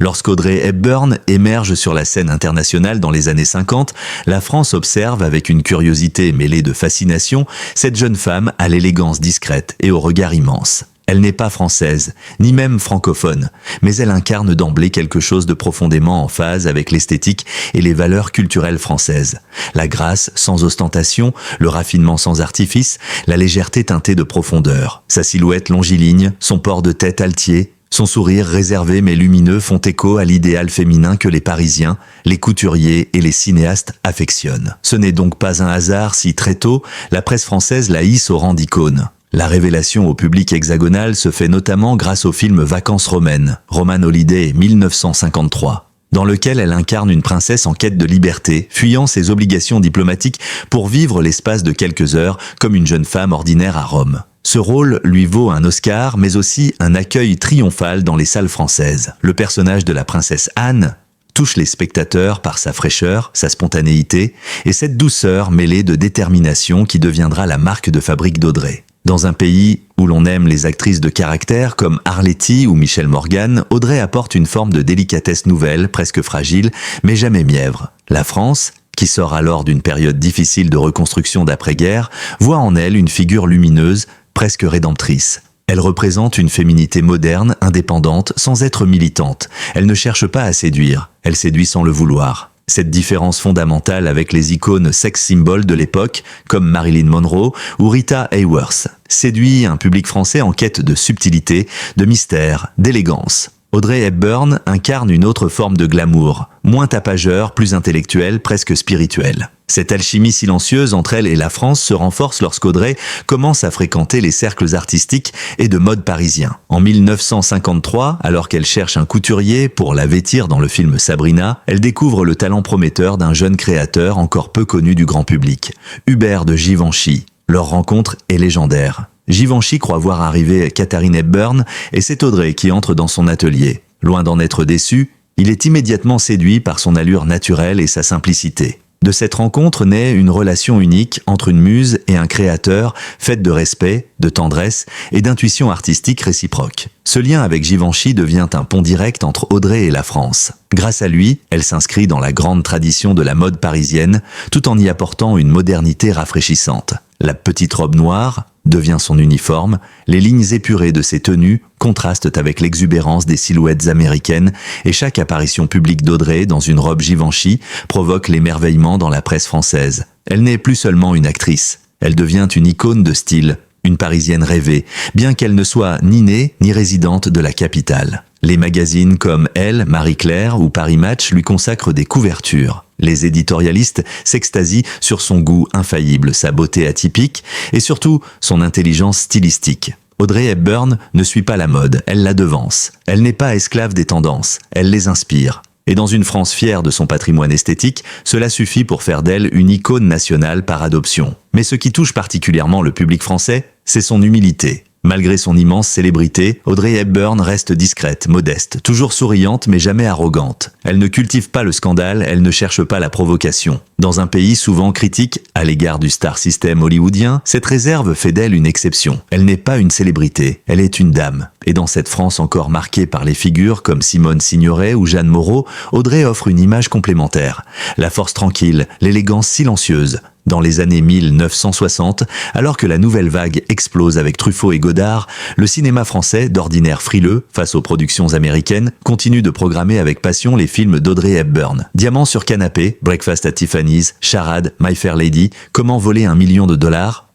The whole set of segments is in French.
Lorsqu'Audrey Hepburn émerge sur la scène internationale dans les années 50, la France observe avec une curiosité mêlée de fascination cette jeune femme à l'élégance discrète et au regard immense. Elle n'est pas française, ni même francophone, mais elle incarne d'emblée quelque chose de profondément en phase avec l'esthétique et les valeurs culturelles françaises. La grâce sans ostentation, le raffinement sans artifice, la légèreté teintée de profondeur. Sa silhouette longiligne, son port de tête altier, son sourire réservé mais lumineux font écho à l'idéal féminin que les Parisiens, les couturiers et les cinéastes affectionnent. Ce n'est donc pas un hasard si très tôt, la presse française la hisse au rang d'icône. La révélation au public hexagonal se fait notamment grâce au film Vacances romaines, Roman Holiday 1953, dans lequel elle incarne une princesse en quête de liberté, fuyant ses obligations diplomatiques pour vivre l'espace de quelques heures comme une jeune femme ordinaire à Rome. Ce rôle lui vaut un Oscar, mais aussi un accueil triomphal dans les salles françaises. Le personnage de la princesse Anne touche les spectateurs par sa fraîcheur, sa spontanéité et cette douceur mêlée de détermination qui deviendra la marque de fabrique d'Audrey. Dans un pays où l'on aime les actrices de caractère comme Arletty ou Michelle Morgan, Audrey apporte une forme de délicatesse nouvelle, presque fragile, mais jamais mièvre. La France, qui sort alors d'une période difficile de reconstruction d'après-guerre, voit en elle une figure lumineuse, presque rédemptrice. Elle représente une féminité moderne, indépendante, sans être militante. Elle ne cherche pas à séduire, elle séduit sans le vouloir. Cette différence fondamentale avec les icônes sex-symboles de l'époque, comme Marilyn Monroe ou Rita Hayworth, séduit un public français en quête de subtilité, de mystère, d'élégance. Audrey Hepburn incarne une autre forme de glamour, moins tapageur, plus intellectuelle, presque spirituelle. Cette alchimie silencieuse entre elle et la France se renforce lorsqu'Audrey commence à fréquenter les cercles artistiques et de mode parisiens. En 1953, alors qu'elle cherche un couturier pour la vêtir dans le film Sabrina, elle découvre le talent prometteur d'un jeune créateur encore peu connu du grand public, Hubert de Givenchy. Leur rencontre est légendaire. Givenchy croit voir arriver Katharine Hepburn et c'est Audrey qui entre dans son atelier. Loin d'en être déçu, il est immédiatement séduit par son allure naturelle et sa simplicité. De cette rencontre naît une relation unique entre une muse et un créateur, faite de respect, de tendresse et d'intuition artistique réciproque. Ce lien avec Givenchy devient un pont direct entre Audrey et la France. Grâce à lui, elle s'inscrit dans la grande tradition de la mode parisienne, tout en y apportant une modernité rafraîchissante. La petite robe noire devient son uniforme, les lignes épurées de ses tenues contrastent avec l'exubérance des silhouettes américaines et chaque apparition publique d'Audrey dans une robe Givenchy provoque l'émerveillement dans la presse française. Elle n'est plus seulement une actrice, elle devient une icône de style, une Parisienne rêvée, bien qu'elle ne soit ni née ni résidente de la capitale. Les magazines comme Elle, Marie-Claire ou Paris Match lui consacrent des couvertures. Les éditorialistes s'extasient sur son goût infaillible, sa beauté atypique et surtout son intelligence stylistique. Audrey Hepburn ne suit pas la mode, elle la devance. Elle n'est pas esclave des tendances, elle les inspire. Et dans une France fière de son patrimoine esthétique, cela suffit pour faire d'elle une icône nationale par adoption. Mais ce qui touche particulièrement le public français, c'est son humilité. Malgré son immense célébrité, Audrey Hepburn reste discrète, modeste, toujours souriante mais jamais arrogante. Elle ne cultive pas le scandale, elle ne cherche pas la provocation. Dans un pays souvent critique à l'égard du star system hollywoodien, cette réserve fait d'elle une exception. Elle n'est pas une célébrité, elle est une dame. Et dans cette France encore marquée par les figures comme Simone Signoret ou Jeanne Moreau, Audrey offre une image complémentaire. La force tranquille, l'élégance silencieuse. Dans les années 1960, alors que la nouvelle vague explose avec Truffaut et Godard, le cinéma français, d'ordinaire frileux face aux productions américaines, continue de programmer avec passion les films d'Audrey Hepburn. Diamant sur canapé, Breakfast at Tiffany's, Charade, My Fair Lady, Comment voler $1 million,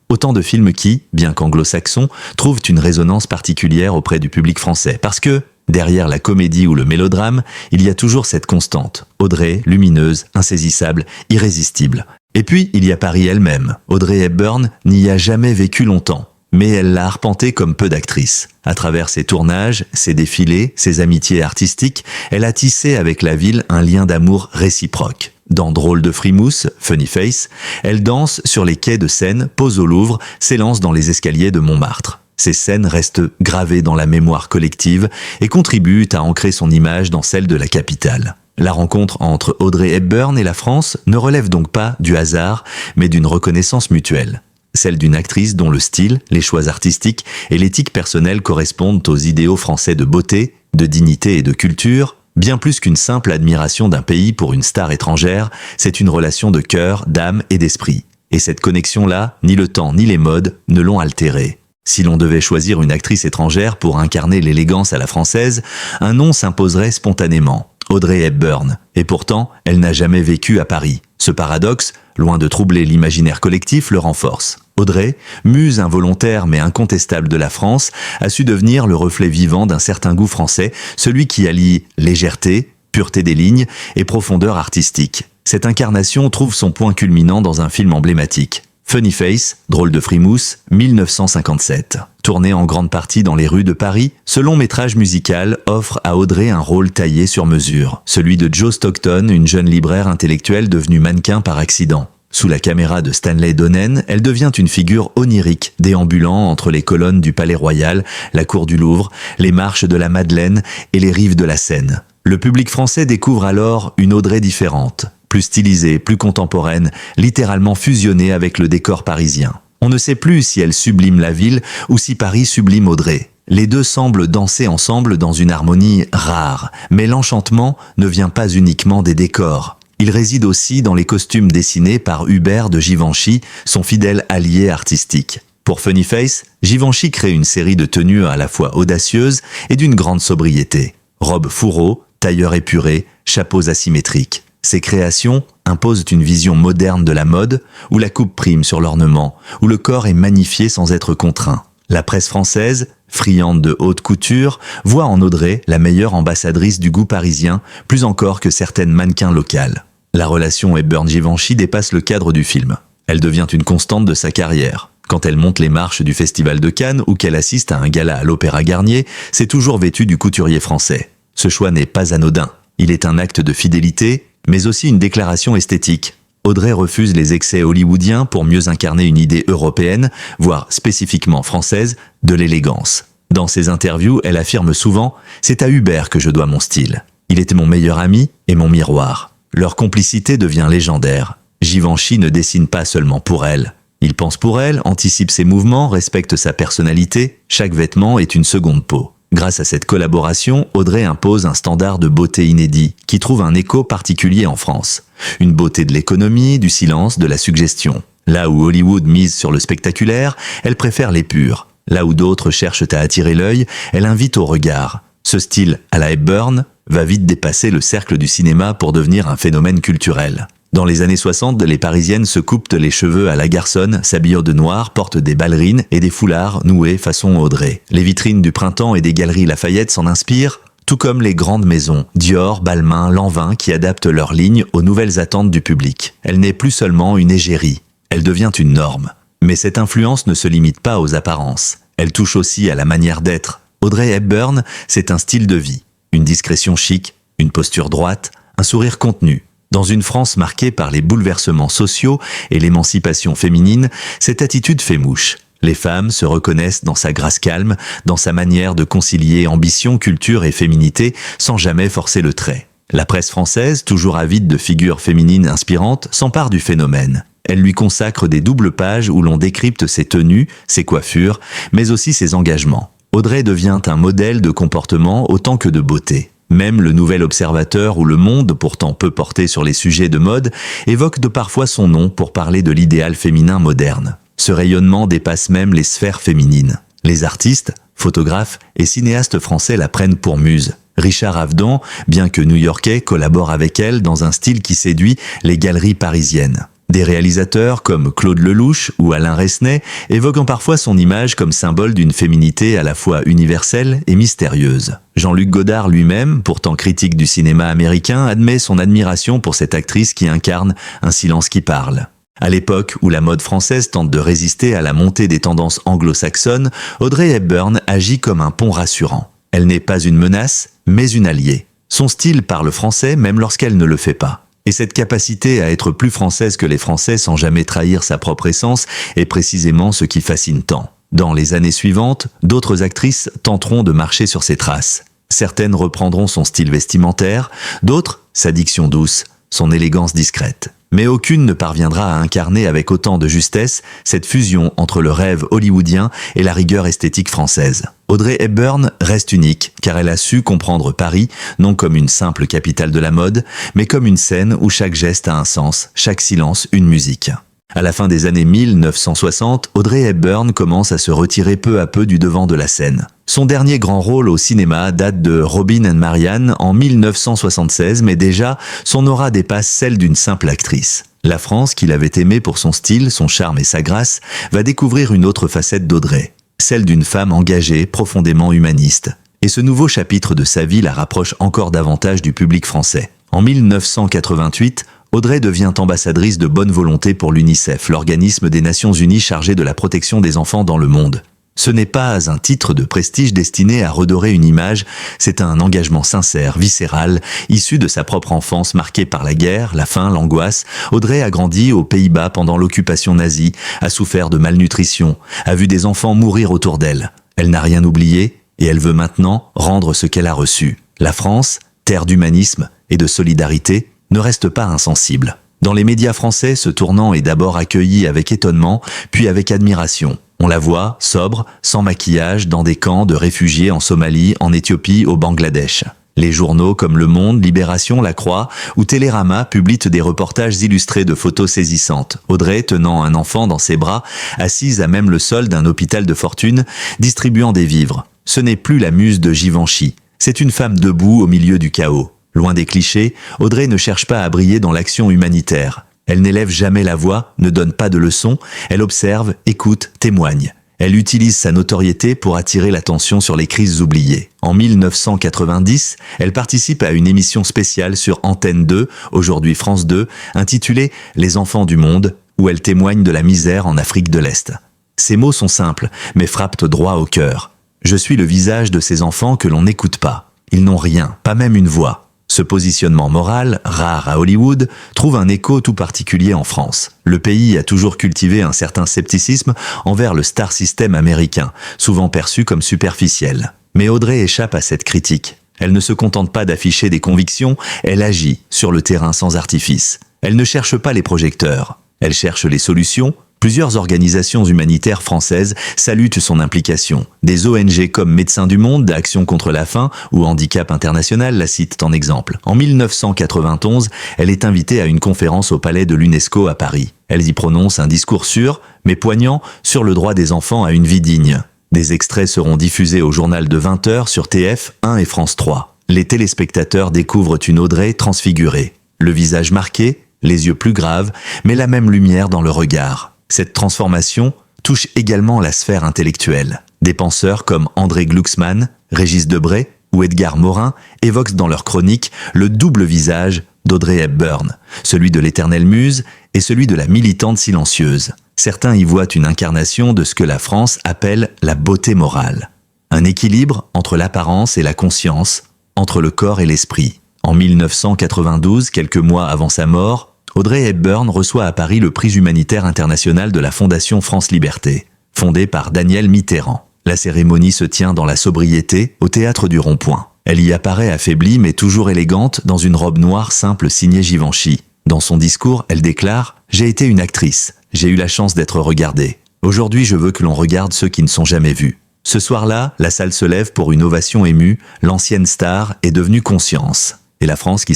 autant de films qui, bien qu'anglo-saxons, trouvent une résonance particulière auprès du public français. Parce que, derrière la comédie ou le mélodrame, il y a toujours cette constante. Audrey, lumineuse, insaisissable, irrésistible. Et puis, il y a Paris elle-même. Audrey Hepburn n'y a jamais vécu longtemps, mais elle l'a arpenté comme peu d'actrices. À travers ses tournages, ses défilés, ses amitiés artistiques, elle a tissé avec la ville un lien d'amour réciproque. Dans Drôle de frimousse, Funny Face, elle danse sur les quais de Seine, pose au Louvre, s'élance dans les escaliers de Montmartre. Ces scènes restent gravées dans la mémoire collective et contribuent à ancrer son image dans celle de la capitale. La rencontre entre Audrey Hepburn et la France ne relève donc pas du hasard, mais d'une reconnaissance mutuelle. Celle d'une actrice dont le style, les choix artistiques et l'éthique personnelle correspondent aux idéaux français de beauté, de dignité et de culture, Bien plus qu'une simple admiration d'un pays pour une star étrangère, c'est une relation de cœur, d'âme et d'esprit. Et cette connexion-là, ni le temps ni les modes ne l'ont altérée. Si l'on devait choisir une actrice étrangère pour incarner l'élégance à la française, un nom s'imposerait spontanément, Audrey Hepburn. Et pourtant, elle n'a jamais vécu à Paris. Ce paradoxe, loin de troubler l'imaginaire collectif, le renforce. Audrey, muse involontaire mais incontestable de la France, a su devenir le reflet vivant d'un certain goût français, celui qui allie légèreté, pureté des lignes et profondeur artistique. Cette incarnation trouve son point culminant dans un film emblématique. Funny Face, drôle de frimousse, 1957. Tourné en grande partie dans les rues de Paris, ce long métrage musical offre à Audrey un rôle taillé sur mesure, celui de Jo Stockton, une jeune libraire intellectuelle devenue mannequin par accident. Sous la caméra de Stanley Donen, elle devient une figure onirique, déambulant entre les colonnes du Palais Royal, la cour du Louvre, les marches de la Madeleine et les rives de la Seine. Le public français découvre alors une Audrey différente, plus stylisée, plus contemporaine, littéralement fusionnée avec le décor parisien. On ne sait plus si elle sublime la ville ou si Paris sublime Audrey. Les deux semblent danser ensemble dans une harmonie rare, mais l'enchantement ne vient pas uniquement des décors. Il réside aussi dans les costumes dessinés par Hubert de Givenchy, son fidèle allié artistique. Pour Funny Face, Givenchy crée une série de tenues à la fois audacieuses et d'une grande sobriété. Robes fourreaux, tailleurs épurés, chapeaux asymétriques. Ces créations imposent une vision moderne de la mode, où la coupe prime sur l'ornement, où le corps est magnifié sans être contraint. La presse française, friande de haute couture, voit en Audrey la meilleure ambassadrice du goût parisien, plus encore que certaines mannequins locales. La relation Hepburn-Givenchy dépasse le cadre du film. Elle devient une constante de sa carrière. Quand elle monte les marches du Festival de Cannes ou qu'elle assiste à un gala à l'Opéra Garnier, c'est toujours vêtue du couturier français. Ce choix n'est pas anodin. Il est un acte de fidélité, mais aussi une déclaration esthétique. Audrey refuse les excès hollywoodiens pour mieux incarner une idée européenne, voire spécifiquement française, de l'élégance. Dans ses interviews, elle affirme souvent « C'est à Hubert que je dois mon style. Il était mon meilleur ami et mon miroir. » Leur complicité devient légendaire. Givenchy ne dessine pas seulement pour elle. Il pense pour elle, anticipe ses mouvements, respecte sa personnalité. Chaque vêtement est une seconde peau. Grâce à cette collaboration, Audrey impose un standard de beauté inédit, qui trouve un écho particulier en France. Une beauté de l'économie, du silence, de la suggestion. Là où Hollywood mise sur le spectaculaire, elle préfère l'épure. Là où d'autres cherchent à attirer l'œil, elle invite au regard. Ce style, à la Hepburn, va vite dépasser le cercle du cinéma pour devenir un phénomène culturel. Dans les années 60, les Parisiennes se coupent les cheveux à la garçonne, s'habillent de noir, portent des ballerines et des foulards noués façon Audrey. Les vitrines du Printemps et des galeries Lafayette s'en inspirent, tout comme les grandes maisons, Dior, Balmain, Lanvin, qui adaptent leurs lignes aux nouvelles attentes du public. Elle n'est plus seulement une égérie, elle devient une norme. Mais cette influence ne se limite pas aux apparences. Elle touche aussi à la manière d'être. Audrey Hepburn, c'est un style de vie, une discrétion chic, une posture droite, un sourire contenu. Dans une France marquée par les bouleversements sociaux et l'émancipation féminine, cette attitude fait mouche. Les femmes se reconnaissent dans sa grâce calme, dans sa manière de concilier ambition, culture et féminité sans jamais forcer le trait. La presse française, toujours avide de figures féminines inspirantes, s'empare du phénomène. Elle lui consacre des doubles pages où l'on décrypte ses tenues, ses coiffures, mais aussi ses engagements. Audrey devient un modèle de comportement autant que de beauté. Même le Nouvel Observateur ou Le Monde, pourtant peu porté sur les sujets de mode, évoque de parfois son nom pour parler de l'idéal féminin moderne. Ce rayonnement dépasse même les sphères féminines. Les artistes, photographes et cinéastes français la prennent pour muse. Richard Avedon, bien que new-yorkais, collabore avec elle dans un style qui séduit les galeries parisiennes. Des réalisateurs comme Claude Lelouch ou Alain Resnais évoquant parfois son image comme symbole d'une féminité à la fois universelle et mystérieuse. Jean-Luc Godard lui-même, pourtant critique du cinéma américain, admet son admiration pour cette actrice qui incarne un silence qui parle. À l'époque où la mode française tente de résister à la montée des tendances anglo-saxonnes, Audrey Hepburn agit comme un pont rassurant. Elle n'est pas une menace, mais une alliée. Son style parle français même lorsqu'elle ne le fait pas. Et cette capacité à être plus française que les Français sans jamais trahir sa propre essence est précisément ce qui fascine tant. Dans les années suivantes, d'autres actrices tenteront de marcher sur ses traces. Certaines reprendront son style vestimentaire, d'autres sa diction douce, son élégance discrète. Mais aucune ne parviendra à incarner avec autant de justesse cette fusion entre le rêve hollywoodien et la rigueur esthétique française. Audrey Hepburn reste unique, car elle a su comprendre Paris, non comme une simple capitale de la mode, mais comme une scène où chaque geste a un sens, chaque silence une musique. À la fin des années 1960, Audrey Hepburn commence à se retirer peu à peu du devant de la scène. Son dernier grand rôle au cinéma date de Robin and Marian en 1976, mais déjà, son aura dépasse celle d'une simple actrice. La France, qui l'avait aimée pour son style, son charme et sa grâce, va découvrir une autre facette d'Audrey, celle d'une femme engagée, profondément humaniste. Et ce nouveau chapitre de sa vie la rapproche encore davantage du public français. En 1988, Audrey devient ambassadrice de bonne volonté pour l'UNICEF, l'organisme des Nations Unies chargé de la protection des enfants dans le monde. Ce n'est pas un titre de prestige destiné à redorer une image, c'est un engagement sincère, viscéral, issu de sa propre enfance marquée par la guerre, la faim, l'angoisse. Audrey a grandi aux Pays-Bas pendant l'occupation nazie, a souffert de malnutrition, a vu des enfants mourir autour d'elle. Elle n'a rien oublié et elle veut maintenant rendre ce qu'elle a reçu. La France, terre d'humanisme et de solidarité, ne reste pas insensible. Dans les médias français, ce tournant est d'abord accueilli avec étonnement, puis avec admiration. On la voit, sobre, sans maquillage, dans des camps de réfugiés en Somalie, en Éthiopie, au Bangladesh. Les journaux comme Le Monde, Libération, La Croix ou Télérama publient des reportages illustrés de photos saisissantes. Audrey tenant un enfant dans ses bras, assise à même le sol d'un hôpital de fortune, distribuant des vivres. Ce n'est plus la muse de Givenchy, c'est une femme debout au milieu du chaos. Loin des clichés, Audrey ne cherche pas à briller dans l'action humanitaire. Elle n'élève jamais la voix, ne donne pas de leçons, elle observe, écoute, témoigne. Elle utilise sa notoriété pour attirer l'attention sur les crises oubliées. En 1990, elle participe à une émission spéciale sur Antenne 2, aujourd'hui France 2, intitulée « Les enfants du monde », où elle témoigne de la misère en Afrique de l'Est. Ces mots sont simples, mais frappent droit au cœur. Je suis le visage de ces enfants que l'on n'écoute pas. Ils n'ont rien, pas même une voix. Ce positionnement moral, rare à Hollywood, trouve un écho tout particulier en France. Le pays a toujours cultivé un certain scepticisme envers le star system américain, souvent perçu comme superficiel. Mais Audrey échappe à cette critique. Elle ne se contente pas d'afficher des convictions, elle agit sur le terrain sans artifice. Elle ne cherche pas les projecteurs, elle cherche les solutions. Plusieurs organisations humanitaires françaises saluent son implication. Des ONG comme Médecins du Monde, Action contre la faim ou Handicap International la citent en exemple. En 1991, elle est invitée à une conférence au palais de l'UNESCO à Paris. Elle y prononce un discours sûr, mais poignant, sur le droit des enfants à une vie digne. Des extraits seront diffusés au journal de 20h sur TF1 et France 3. Les téléspectateurs découvrent une Audrey transfigurée. Le visage marqué, les yeux plus graves, mais la même lumière dans le regard. Cette transformation touche également la sphère intellectuelle. Des penseurs comme André Glucksmann, Régis Debray ou Edgar Morin évoquent dans leurs chroniques le double visage d'Audrey Hepburn, celui de l'éternelle muse et celui de la militante silencieuse. Certains y voient une incarnation de ce que la France appelle la beauté morale. Un équilibre entre l'apparence et la conscience, entre le corps et l'esprit. En 1992, quelques mois avant sa mort, Audrey Hepburn reçoit à Paris le prix humanitaire international de la Fondation France Liberté, fondée par Daniel Mitterrand. La cérémonie se tient dans la sobriété, au théâtre du Rond-Point. Elle y apparaît affaiblie mais toujours élégante dans une robe noire simple signée Givenchy. Dans son discours, elle déclare « J'ai été une actrice, j'ai eu la chance d'être regardée. Aujourd'hui, je veux que l'on regarde ceux qui ne sont jamais vus. » Ce soir-là, la salle se lève pour une ovation émue, l'ancienne star est devenue conscience. Et la France, qui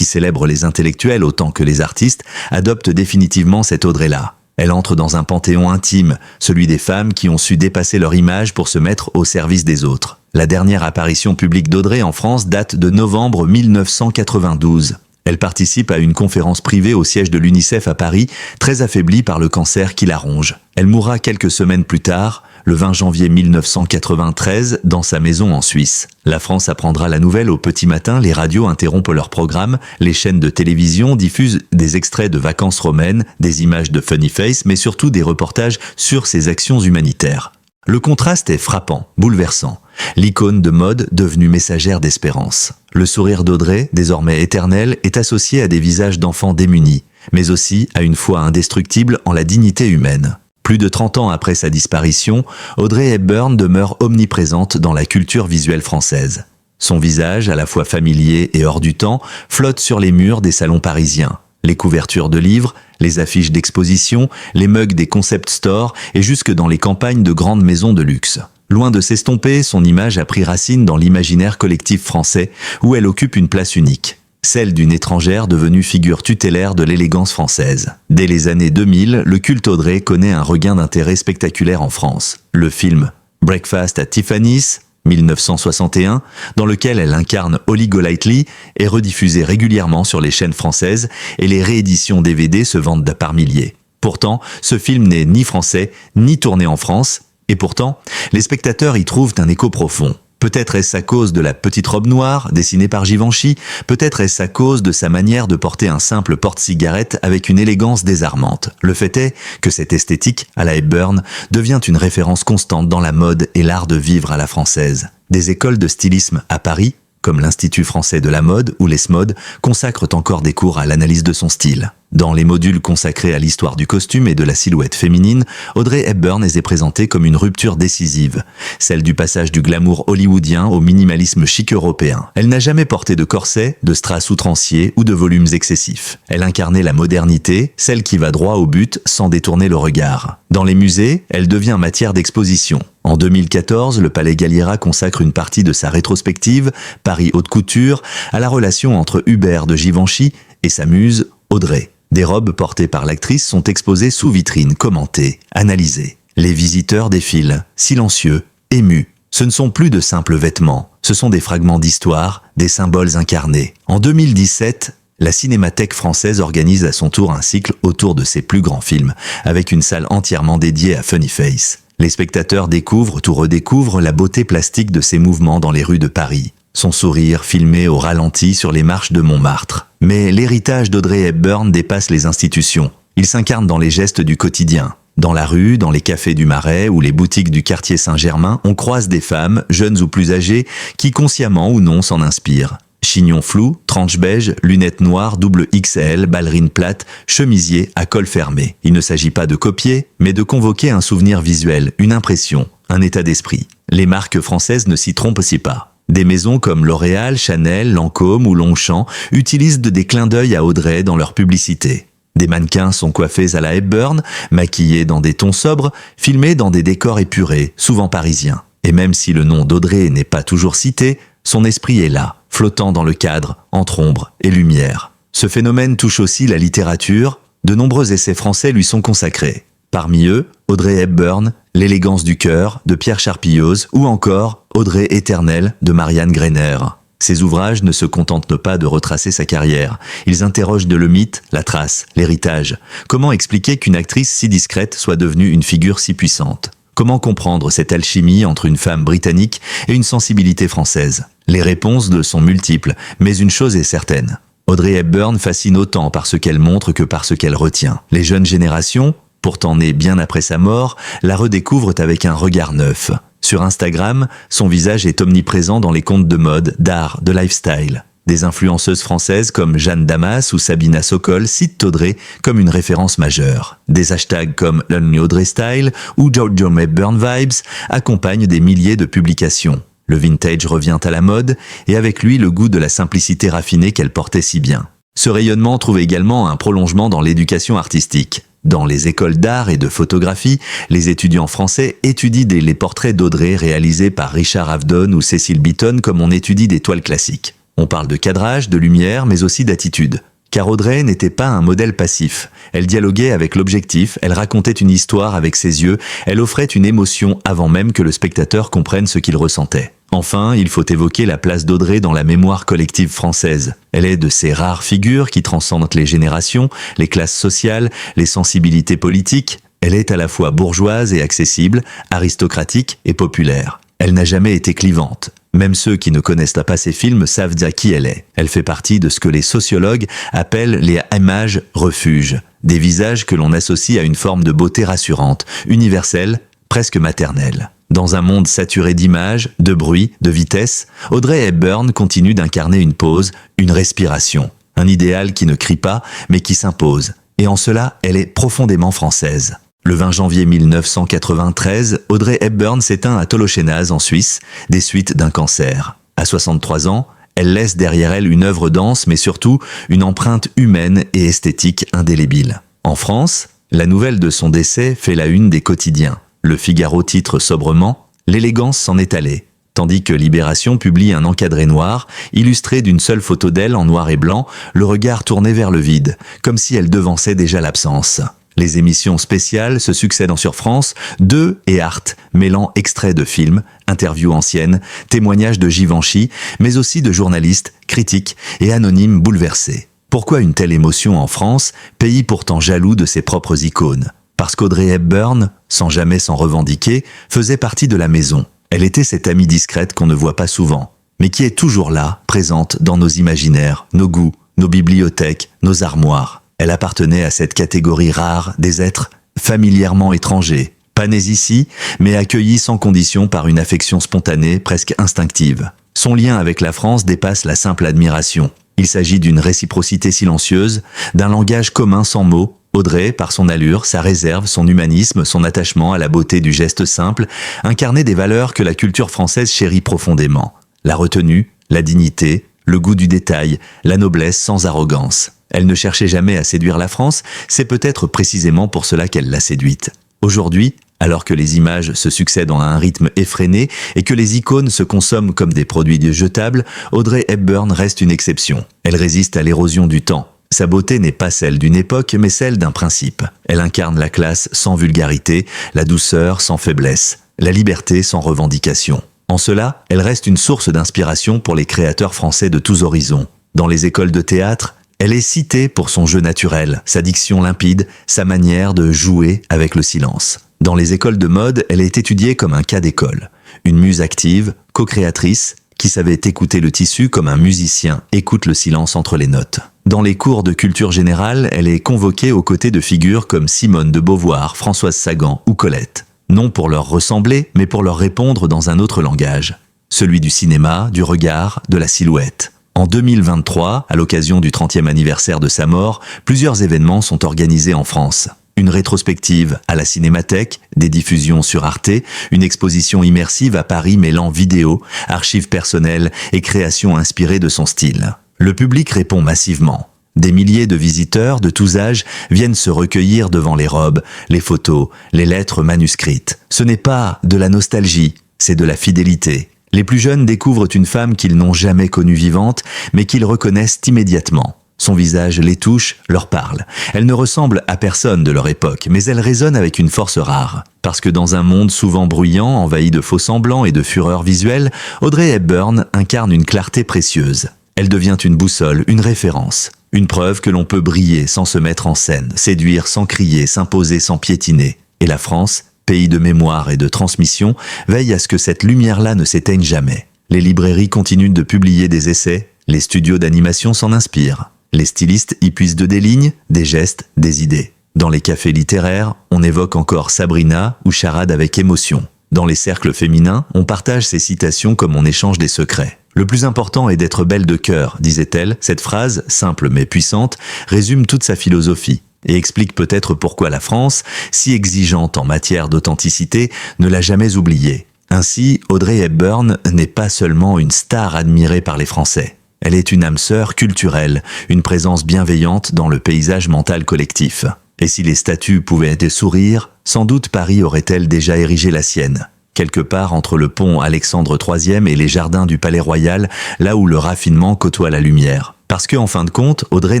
célèbre les intellectuels autant que les artistes, adopte définitivement cette Audrey-là. Elle entre dans un panthéon intime, celui des femmes qui ont su dépasser leur image pour se mettre au service des autres. La dernière apparition publique d'Audrey en France date de novembre 1992. Elle participe à une conférence privée au siège de l'UNICEF à Paris, très affaiblie par le cancer qui la ronge. Elle mourra quelques semaines plus tard, le 20 janvier 1993, dans sa maison en Suisse. La France apprendra la nouvelle au petit matin, les radios interrompent leur programme, les chaînes de télévision diffusent des extraits de vacances romaines, des images de Funny Face, mais surtout des reportages sur ses actions humanitaires. Le contraste est frappant, bouleversant. L'icône de mode devenue messagère d'espérance. Le sourire d'Audrey, désormais éternel, est associé à des visages d'enfants démunis, mais aussi à une foi indestructible en la dignité humaine. Plus de 30 ans après sa disparition, Audrey Hepburn demeure omniprésente dans la culture visuelle française. Son visage, à la fois familier et hors du temps, flotte sur les murs des salons parisiens. Les couvertures de livres, les affiches d'exposition, les mugs des concept stores et jusque dans les campagnes de grandes maisons de luxe. Loin de s'estomper, son image a pris racine dans l'imaginaire collectif français où elle occupe une place unique. Celle d'une étrangère devenue figure tutélaire de l'élégance française. Dès les années 2000, le culte Audrey connaît un regain d'intérêt spectaculaire en France. Le film Breakfast at Tiffany's, 1961, dans lequel elle incarne Holly Golightly, est rediffusé régulièrement sur les chaînes françaises et les rééditions DVD se vendent par milliers. Pourtant, ce film n'est ni français, ni tourné en France, et pourtant, les spectateurs y trouvent un écho profond. Peut-être est-ce à cause de la petite robe noire, dessinée par Givenchy, peut-être est-ce à cause de sa manière de porter un simple porte-cigarette avec une élégance désarmante. Le fait est que cette esthétique, à la Hepburn, devient une référence constante dans la mode et l'art de vivre à la française. Des écoles de stylisme à Paris, comme l'Institut français de la mode ou l'ESMOD, consacrent encore des cours à l'analyse de son style. Dans les modules consacrés à l'histoire du costume et de la silhouette féminine, Audrey Hepburn est présentée comme une rupture décisive, celle du passage du glamour hollywoodien au minimalisme chic européen. Elle n'a jamais porté de corset, de strass outranciers ou de volumes excessifs. Elle incarnait la modernité, celle qui va droit au but sans détourner le regard. Dans les musées, elle devient matière d'exposition. En 2014, le Palais Galliera consacre une partie de sa rétrospective, Paris Haute Couture, à la relation entre Hubert de Givenchy et sa muse, Audrey. Des robes portées par l'actrice sont exposées sous vitrine, commentées, analysées. Les visiteurs défilent, silencieux, émus. Ce ne sont plus de simples vêtements, ce sont des fragments d'histoire, des symboles incarnés. En 2017, la Cinémathèque française organise à son tour un cycle autour de ses plus grands films, avec une salle entièrement dédiée à Funny Face. Les spectateurs découvrent ou redécouvrent la beauté plastique de ses mouvements dans les rues de Paris. Son sourire filmé au ralenti sur les marches de Montmartre. Mais l'héritage d'Audrey Hepburn dépasse les institutions. Il s'incarne dans les gestes du quotidien. Dans la rue, dans les cafés du Marais ou les boutiques du quartier Saint-Germain, on croise des femmes, jeunes ou plus âgées, qui consciemment ou non s'en inspirent. Chignon flou, tranche beige, lunettes noires, double XL, ballerine plate, chemisier à col fermé. Il ne s'agit pas de copier, mais de convoquer un souvenir visuel, une impression, un état d'esprit. Les marques françaises ne s'y trompent aussi pas. Des maisons comme L'Oréal, Chanel, Lancôme ou Longchamp utilisent des clins d'œil à Audrey dans leur publicité. Des mannequins sont coiffés à la Hepburn, maquillés dans des tons sobres, filmés dans des décors épurés, souvent parisiens. Et même si le nom d'Audrey n'est pas toujours cité, son esprit est là, flottant dans le cadre, entre ombre et lumière. Ce phénomène touche aussi la littérature, de nombreux essais français lui sont consacrés. Parmi eux, Audrey Hepburn, L'élégance du cœur de Pierre Charpilloz ou encore Audrey éternelle de Marianne Greiner. Ces ouvrages ne se contentent pas de retracer sa carrière. Ils interrogent le mythe, la trace, l'héritage. Comment expliquer qu'une actrice si discrète soit devenue une figure si puissante ? Comment comprendre cette alchimie entre une femme britannique et une sensibilité française ? Les réponses sont multiples, mais une chose est certaine. Audrey Hepburn fascine autant par ce qu'elle montre que par ce qu'elle retient. Les jeunes générations, pourtant née bien après sa mort, la redécouvrent avec un regard neuf. Sur Instagram, son visage est omniprésent dans les comptes de mode, d'art, de lifestyle. Des influenceuses françaises comme Jeanne Damas ou Sabina Sokol citent Audrey comme une référence majeure. Des hashtags comme Only Audrey Style ou Jojo Hepburn Vibes accompagnent des milliers de publications. Le vintage revient à la mode et avec lui le goût de la simplicité raffinée qu'elle portait si bien. Ce rayonnement trouve également un prolongement dans l'éducation artistique. Dans les écoles d'art et de photographie, les étudiants français étudient les portraits d'Audrey réalisés par Richard Avedon ou Cecil Beaton comme on étudie des toiles classiques. On parle de cadrage, de lumière, mais aussi d'attitude. Car Audrey n'était pas un modèle passif. Elle dialoguait avec l'objectif, elle racontait une histoire avec ses yeux, elle offrait une émotion avant même que le spectateur comprenne ce qu'il ressentait. Enfin, il faut évoquer la place d'Audrey dans la mémoire collective française. Elle est de ces rares figures qui transcendent les générations, les classes sociales, les sensibilités politiques. Elle est à la fois bourgeoise et accessible, aristocratique et populaire. Elle n'a jamais été clivante. Même ceux qui ne connaissent pas ses films savent à qui elle est. Elle fait partie de ce que les sociologues appellent les images refuges. Des visages que l'on associe à une forme de beauté rassurante, universelle, presque maternelle. Dans un monde saturé d'images, de bruit, de vitesse, Audrey Hepburn continue d'incarner une pause, une respiration. Un idéal qui ne crie pas, mais qui s'impose. Et en cela, elle est profondément française. Le 20 janvier 1993, Audrey Hepburn s'éteint à Tolochenaz en Suisse, des suites d'un cancer. À 63 ans, Elle laisse derrière elle une œuvre dense, mais surtout une empreinte humaine et esthétique indélébile. En France, la nouvelle de son décès fait la une des quotidiens. Le Figaro titre sobrement « L'élégance s'en est allée », tandis que Libération publie un encadré noir, illustré d'une seule photo d'elle en noir et blanc, le regard tourné vers le vide, comme si elle devançait déjà l'absence. Les émissions spéciales se succèdent sur France 2 et Arte, mêlant extraits de films, interviews anciennes, témoignages de Givenchy, mais aussi de journalistes, critiques et anonymes bouleversés. Pourquoi une telle émotion en France, pays pourtant jaloux de ses propres icônes? Parce qu'Audrey Hepburn, sans jamais s'en revendiquer, faisait partie de la maison. Elle était cette amie discrète qu'on ne voit pas souvent, mais qui est toujours là, présente dans nos imaginaires, nos goûts, nos bibliothèques, nos armoires. Elle appartenait à cette catégorie rare des êtres familièrement étrangers, pas nés ici, mais accueillis sans condition par une affection spontanée, presque instinctive. Son lien avec la France dépasse la simple admiration. Il s'agit d'une réciprocité silencieuse, d'un langage commun sans mots. Audrey, par son allure, sa réserve, son humanisme, son attachement à la beauté du geste simple, incarnait des valeurs que la culture française chérit profondément. La retenue, la dignité, le goût du détail, la noblesse sans arrogance. Elle ne cherchait jamais à séduire la France, c'est peut-être précisément pour cela qu'elle l'a séduite. Aujourd'hui, alors que les images se succèdent à un rythme effréné et que les icônes se consomment comme des produits jetables, Audrey Hepburn reste une exception. Elle résiste à l'érosion du temps. Sa beauté n'est pas celle d'une époque, mais celle d'un principe. Elle incarne la classe sans vulgarité, la douceur sans faiblesse, la liberté sans revendication. En cela, elle reste une source d'inspiration pour les créateurs français de tous horizons. Dans les écoles de théâtre, elle est citée pour son jeu naturel, sa diction limpide, sa manière de jouer avec le silence. Dans les écoles de mode, elle est étudiée comme un cas d'école. Une muse active, co-créatrice, qui savait écouter le tissu comme un musicien écoute le silence entre les notes. Dans les cours de culture générale, elle est convoquée aux côtés de figures comme Simone de Beauvoir, Françoise Sagan ou Colette. Non pour leur ressembler, mais pour leur répondre dans un autre langage. Celui du cinéma, du regard, de la silhouette. En 2023, à l'occasion du 30e anniversaire de sa mort, plusieurs événements sont organisés en France. Une rétrospective à la Cinémathèque, des diffusions sur Arte, une exposition immersive à Paris mêlant vidéos, archives personnelles et créations inspirées de son style. Le public répond massivement. Des milliers de visiteurs de tous âges viennent se recueillir devant les robes, les photos, les lettres manuscrites. Ce n'est pas de la nostalgie, c'est de la fidélité. Les plus jeunes découvrent une femme qu'ils n'ont jamais connue vivante, mais qu'ils reconnaissent immédiatement. Son visage les touche, leur parle. Elle ne ressemble à personne de leur époque, mais elle résonne avec une force rare. Parce que dans un monde souvent bruyant, envahi de faux-semblants et de fureur visuelle, Audrey Hepburn incarne une clarté précieuse. Elle devient une boussole, une référence. Une preuve que l'on peut briller sans se mettre en scène, séduire sans crier, s'imposer sans piétiner. Et la France, pays de mémoire et de transmission, veille à ce que cette lumière-là ne s'éteigne jamais. Les librairies continuent de publier des essais, les studios d'animation s'en inspirent. Les stylistes y puisent de des lignes, des gestes, des idées. Dans les cafés littéraires, on évoque encore Sabrina ou charade avec émotion. Dans les cercles féminins, on partage ces citations comme on échange des secrets. Le plus important est d'être belle de cœur, disait-elle. Cette phrase, simple mais puissante, résume toute sa philosophie et explique peut-être pourquoi la France, si exigeante en matière d'authenticité, ne l'a jamais oubliée. Ainsi, Audrey Hepburn n'est pas seulement une star admirée par les Français. Elle est une âme sœur culturelle, une présence bienveillante dans le paysage mental collectif. Et si les statues pouvaient des sourires, sans doute Paris aurait-elle déjà érigé la sienne. Quelque part entre le pont Alexandre III et les jardins du Palais Royal, là où le raffinement côtoie la lumière. Parce que, en fin de compte, Audrey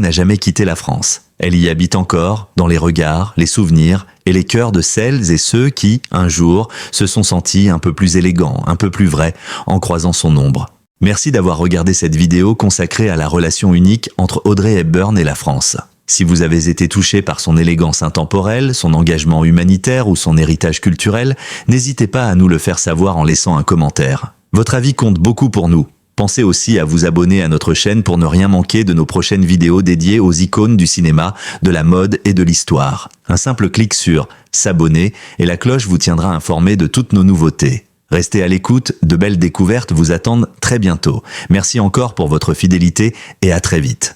n'a jamais quitté la France. Elle y habite encore, dans les regards, les souvenirs et les cœurs de celles et ceux qui, un jour, se sont sentis un peu plus élégants, un peu plus vrais, en croisant son ombre. Merci d'avoir regardé cette vidéo consacrée à la relation unique entre Audrey Hepburn et la France. Si vous avez été touché par son élégance intemporelle, son engagement humanitaire ou son héritage culturel, n'hésitez pas à nous le faire savoir en laissant un commentaire. Votre avis compte beaucoup pour nous. Pensez aussi à vous abonner à notre chaîne pour ne rien manquer de nos prochaines vidéos dédiées aux icônes du cinéma, de la mode et de l'histoire. Un simple clic sur « S'abonner » et la cloche vous tiendra informé de toutes nos nouveautés. Restez à l'écoute, de belles découvertes vous attendent très bientôt. Merci encore pour votre fidélité et à très vite.